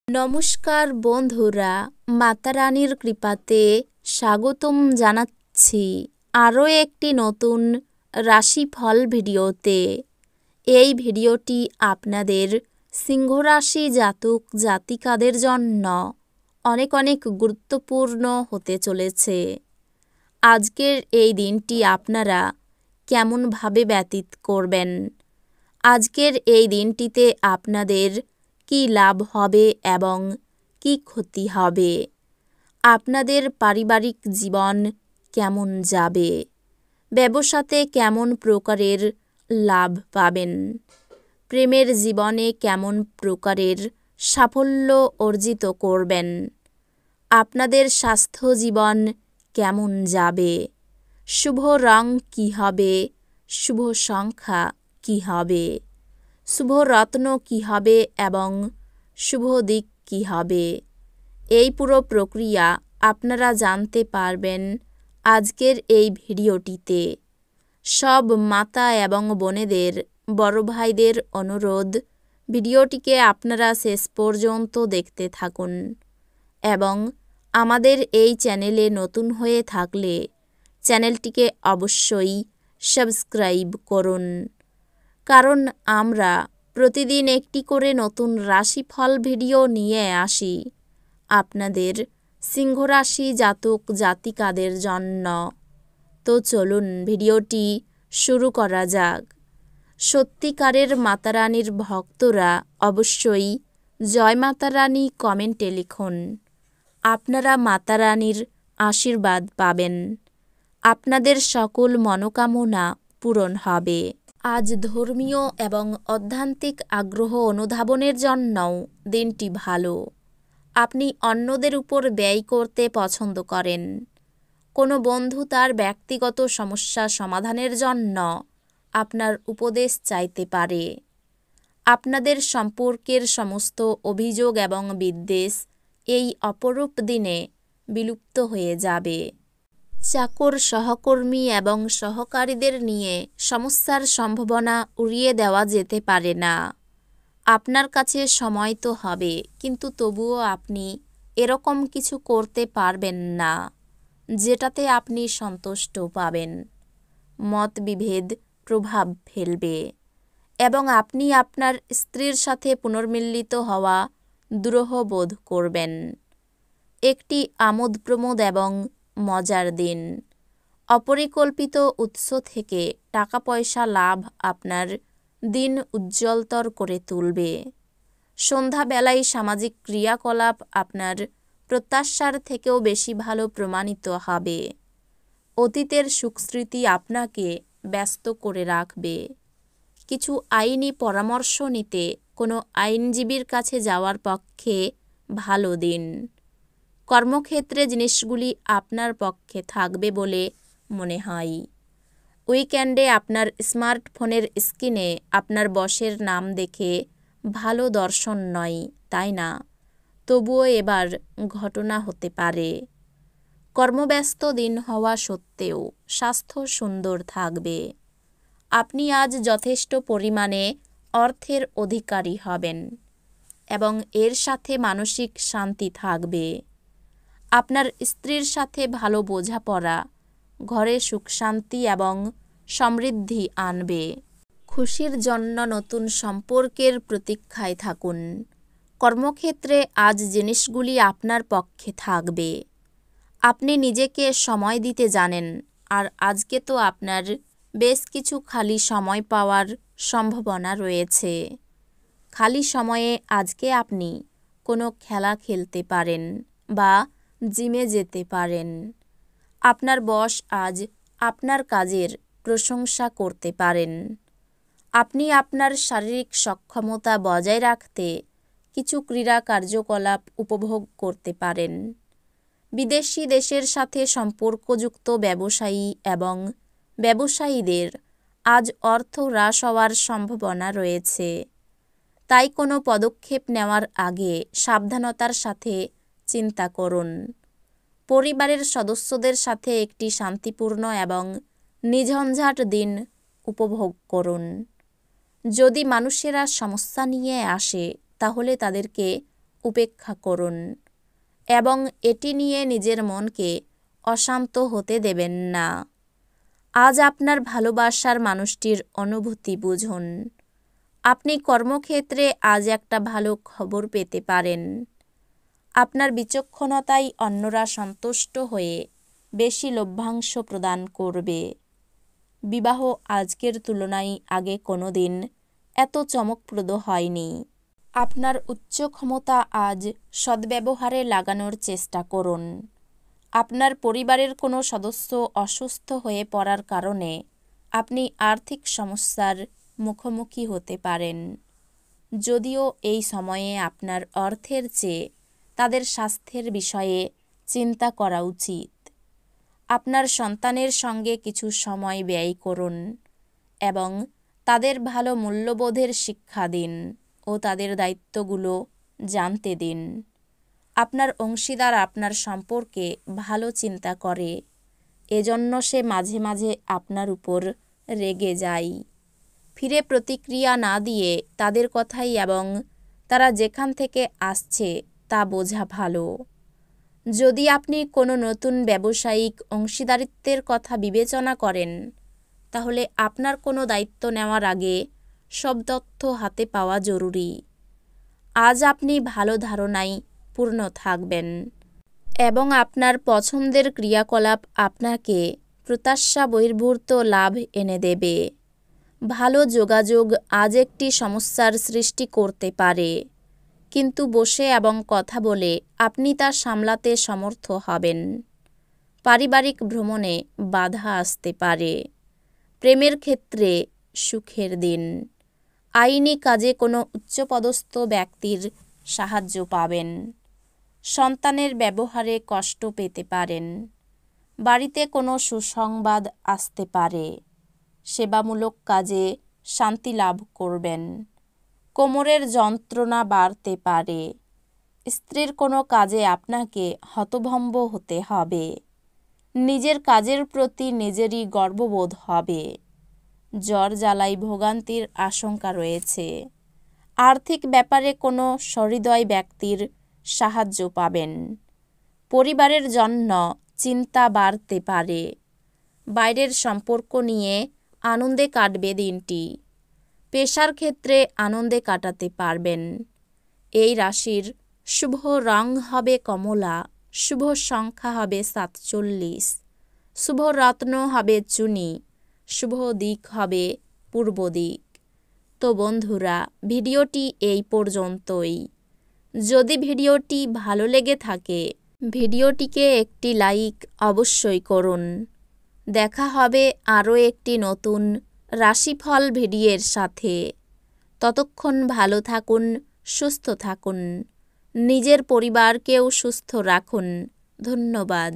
নমস্কার বন্ধুরা, মাতা রানীর কৃপাতে স্বাগতম জানাচ্ছি আরও একটি নতুন রাশিফল ভিডিওতে। এই ভিডিওটি আপনাদের সিংহ রাশি জাতক জাতিকাদের জন্য অনেক অনেক গুরুত্বপূর্ণ হতে চলেছে। আজকের এই দিনটি আপনারা কেমনভাবে ব্যতীত করবেন, আজকের এই দিনটিতে আপনাদের কি লাভ হবে এবং কি ক্ষতি হবে, আপনাদের পারিবারিক জীবন কেমন যাবে, ব্যবসাতে কেমন প্রকারের লাভ পাবেন, প্রেমের জীবনে কেমন প্রকারের সাফল্য অর্জিত করবেন, আপনাদের স্বাস্থ্য জীবন কেমন যাবে, শুভ রং কী হবে, শুভ সংখ্যা কী হবে, শুভ রত্ন কী হবে এবং শুভ দিক কী হবে, এই পুরো প্রক্রিয়া আপনারা জানতে পারবেন আজকের এই ভিডিওটিতে। সব মাতা এবং বোনেদের, বড় ভাইদের অনুরোধ, ভিডিওটিকে আপনারা শেষ পর্যন্ত দেখতে থাকুন এবং আমাদের এই চ্যানেলে নতুন হয়ে থাকলে চ্যানেলটিকে অবশ্যই সাবস্ক্রাইব করুন, কারণ আমরা প্রতিদিন একটি করে নতুন রাশিফল ভিডিও নিয়ে আসি আপনাদের সিংহ রাশি জাতক জাতিকাদের জন্য। তো চলুন ভিডিওটি শুরু করা যাক। সত্যিকারের মাতারানীর ভক্তরা অবশ্যই জয় মাতা রানী কমেন্টে লিখুন। আপনারা মাতারানীর আশীর্বাদ পাবেন, আপনাদের সকল মনোকামনা পূরণ হবে। আজ ধর্মীয় এবং আধ্যাত্মিক আগ্রহ অনুধাবনের জন্যও দিনটি ভালো। আপনি অন্যদের উপর ব্যয় করতে পছন্দ করেন। কোনো বন্ধু তার ব্যক্তিগত সমস্যা সমাধানের জন্য আপনার উপদেশ চাইতে পারে। আপনাদের সম্পর্কের সমস্ত অভিযোগ এবং বিদ্বেষ এই অপরূপ দিনে বিলুপ্ত হয়ে যাবে। চাকর, সহকর্মী এবং সহকারীদের নিয়ে সমস্যার সম্ভাবনা উড়িয়ে দেওয়া যেতে পারে না। আপনার কাছে সময় তো হবে, কিন্তু তবুও আপনি এরকম কিছু করতে পারবেন না যেটাতে আপনি সন্তুষ্ট পাবেন। মতবিভেদ প্রভাব ফেলবে এবং আপনি আপনার স্ত্রীর সাথে পুনর্মিলিত হওয়া দুরূহ বোধ করবেন। একটি আমোদ প্রমোদ এবং মজার দিন। অপরিকল্পিত উৎস থেকে টাকা পয়সা লাভ আপনার দিন উজ্জ্বলতর করে তুলবে। সন্ধ্যাবেলায় সামাজিক ক্রিয়াকলাপ আপনার প্রত্যাশার থেকেও বেশি ভালো প্রমাণিত হবে। অতীতের সুখস্মৃতি আপনাকে ব্যস্ত করে রাখবে। কিছু আইনি পরামর্শ নিতে কোনো আইনজীবীর কাছে যাওয়ার পক্ষে ভালো দিন। কর্মক্ষেত্রে জিনিসগুলি আপনার পক্ষে থাকবে বলে মনে হয়। উইকেন্ডে আপনার স্মার্টফোনের স্ক্রিনে আপনার বসের নাম দেখে ভালো দর্শন নয়, তাই না? তবুও এবার ঘটনা হতে পারে। কর্মব্যস্ত দিন হওয়া সত্ত্বেও স্বাস্থ্য সুন্দর থাকবে। আপনি আজ যথেষ্ট পরিমাণে অর্থের অধিকারী হবেন এবং এর সাথে মানসিক শান্তি থাকবে। আপনার স্ত্রীর সাথে ভালো বোঝাপড়া ঘরে সুখ শান্তি এবং সমৃদ্ধি আনবে। খুশির জন্য নতুন সম্পর্কের প্রতীক্ষায় থাকুন। কর্মক্ষেত্রে আজ জিনিসগুলি আপনার পক্ষে থাকবে। আপনি নিজেকে সময় দিতে জানেন, আর আজকে তো আপনার বেশ কিছু খালি সময় পাওয়ার সম্ভাবনা রয়েছে। খালি সময়ে আজকে আপনি কোনো খেলা খেলতে পারেন বা জিমে যেতে পারেন। আপনার বস আজ আপনার কাজের প্রশংসা করতে পারেন। আপনি আপনার শারীরিক সক্ষমতা বজায় রাখতে কিছু ক্রীড়া কার্যকলাপ উপভোগ করতে পারেন। বিদেশি দেশের সাথে সম্পর্কযুক্ত ব্যবসায়ী এবং ব্যবসায়ীদের আজ অর্থ হ্রাস হওয়ার সম্ভাবনা রয়েছে। তাই কোনো পদক্ষেপ নেওয়ার আগে সাবধানতার সাথে চিন্তা করুন। পরিবারের সদস্যদের সাথে একটি শান্তিপূর্ণ এবং নিঝঞ্ঝাট দিন উপভোগ করুন। যদি মানুষেরা সমস্যা নিয়ে আসে, তাহলে তাদেরকে উপেক্ষা করুন এবং এটি নিয়ে নিজের মনকে অশান্ত হতে দেবেন না। আজ আপনার ভালোবাসার মানুষটির অনুভূতি বুঝুন। আপনি কর্মক্ষেত্রে আজ একটা ভালো খবর পেতে পারেন। আপনার বিচক্ষণতায় অন্যরা সন্তুষ্ট হয়ে বেশি লভ্যাংশ প্রদান করবে। বিবাহ আজকের তুলনায় আগে কোনো দিন এত চমকপ্রদ হয়নি। আপনার উচ্চ ক্ষমতা আজ সদ্ব্যবহারে লাগানোর চেষ্টা করুন। আপনার পরিবারের কোনো সদস্য অসুস্থ হয়ে পড়ার কারণে আপনি আর্থিক সমস্যার মুখোমুখি হতে পারেন। যদিও এই সময়ে আপনার অর্থের চেয়ে তাদের স্বাস্থ্যের বিষয়ে চিন্তা করা উচিত। আপনার সন্তানের সঙ্গে কিছু সময় ব্যয় করুন এবং তাদের ভালো মূল্যবোধের শিক্ষা দিন ও তাদের দায়িত্বগুলো জানতে দিন। আপনার অংশীদার আপনার সম্পর্কে ভালো চিন্তা করে, এজন্য সে মাঝে মাঝে আপনার উপর রেগে যায়। ফিরে প্রতিক্রিয়া না দিয়ে তাদের কথাই এবং তারা যেখান থেকে আসছে তা বোঝা ভালো। যদি আপনি কোনো নতুন ব্যবসায়িক অংশীদারিত্বের কথা বিবেচনা করেন, তাহলে আপনার কোনো দায়িত্ব নেওয়ার আগে সব তথ্য হাতে পাওয়া জরুরি। আজ আপনি ভালো ধারণায় পূর্ণ থাকবেন এবং আপনার পছন্দের ক্রিয়াকলাপ আপনাকে প্রত্যাশা বহির্ভূত লাভ এনে দেবে। ভালো যোগাযোগ আজ একটি সমস্যার সৃষ্টি করতে পারে, কিন্তু বসে এবং কথা বলে আপনি তা সামলাতে সমর্থ হবেন। পারিবারিক ভ্রমণে বাধা আসতে পারে। প্রেমের ক্ষেত্রে সুখের দিন। আইনি কাজে কোনো উচ্চপদস্থ ব্যক্তির সাহায্য পাবেন। সন্তানের ব্যবহারে কষ্ট পেতে পারেন। বাড়িতে কোনো সুসংবাদ আসতে পারে। সেবামূলক কাজে শান্তি লাভ করবেন। কোমরের যন্ত্রণা বাড়তে পারে। স্ত্রীর কোনো কাজে আপনাকে হতভম্ব হতে হবে। নিজের কাজের প্রতি নিজেরই গর্ববোধ হবে। জ্বর জ্বালায় ভোগান্তির আশঙ্কা রয়েছে। আর্থিক ব্যাপারে কোনো সহৃদয় ব্যক্তির সাহায্য পাবেন। পরিবারের জন্য চিন্তা বাড়তে পারে। বাইরের সম্পর্ক নিয়ে আনন্দে কাটবে দিনটি। পেশার ক্ষেত্রে আনন্দে কাটাতে পারবেন। এই রাশির শুভ রং হবে কমলা, শুভ সংখ্যা হবে 47, শুভ রত্ন হবে চুনি, শুভ দিক হবে পূর্ব দিক। তো বন্ধুরা, ভিডিওটি এই পর্যন্তই। যদি ভিডিওটি ভালো লেগে থাকে, ভিডিওটিকে একটি লাইক অবশ্যই করুন। দেখা হবে আরও একটি নতুন রাশিফল ভিডিওর সাথে। ততক্ষণ ভালো থাকুন, সুস্থ থাকুন, নিজের পরিবারকেও সুস্থ রাখুন। ধন্যবাদ।